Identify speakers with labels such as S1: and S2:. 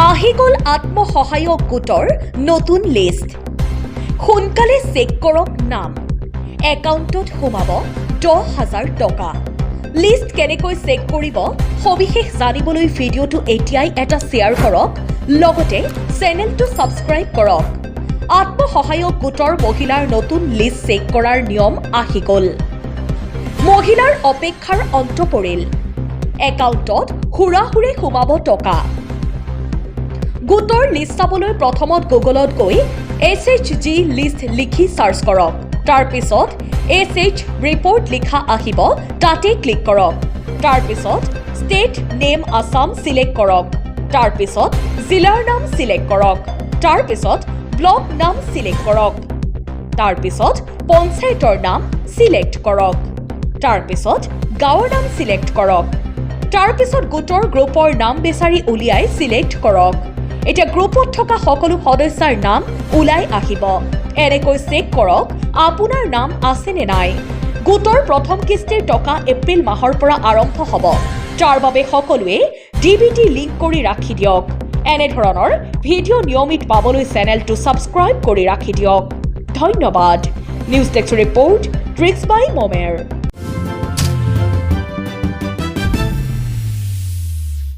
S1: আহি গ'ল আত্মসহায়ক গোটৰ নতুন লিষ্ট। সোনকালে চেক কৰক নাম। একাউণ্টত সোমাব 10,000 টকা। লিষ্ট কেনেকৈ চেক কৰিব সবিশেষ জানিবলৈ ভিডিঅ'টো এতিয়াই এটা শ্বেয়াৰ কৰক, লগতে চেনেলটো ছাবস্ক্ৰাইব কৰক। আত্মসহায়ক গোটৰ মহিলাৰ নতুন লিষ্ট চেক কৰাৰ নিয়ম আহি গ'ল। মহিলাৰ অপেক্ষাৰ অন্ত পৰিল। একাউণ্টত হুৰাহুৰে সোমাব টকা। গোটৰ লিষ্ট চাবলৈ প্ৰথমত গুগলত গৈ SHG লিষ্ট লিখি চাৰ্চ কৰক। তাৰপিছত SH ৰিপৰ্ট লিখা আহিব, তাতে ক্লিক কৰক। তাৰপিছত ষ্টেট নেম আছাম চিলেক্ট কৰক। তাৰপিছত জিলাৰ নাম চিলেক্ট কৰক। তাৰপিছত ব্লক নাম চিলেক্ট কৰক। তাৰপিছত পঞ্চায়তৰ নাম চিলেক্ট কৰক। তাৰপিছত গাঁৱৰ নাম চিলেক্ট কৰক। তাৰপিছত গোটৰ গ্ৰুপৰ নাম বিচাৰি উলিয়াই চিলেক্ট কৰক। এতিয়া গ্ৰুপত থকা সকলো সদস্যৰ নাম ওলাই আহিব। এনেকৈ চেক কৰক আপোনাৰ নাম আছে নে নাই। গোটৰ প্ৰথম কিস্তিৰ টকা এপ্ৰিল মাহৰ পৰা আৰম্ভ হ'ব। তাৰ বাবে সকলোৱে DBT লিংক কৰি ৰাখি দিয়ক। এনেধৰণৰ ভিডিঅ' নিয়মিত পাবলৈ চেনেলটো ছাবস্ক্ৰাইব কৰি ৰাখি দিয়ক। ধন্যবাদ। নিউজ ডেস্ক ৰিপৰ্ট ট্ৰিক্স বাই মমেৰ।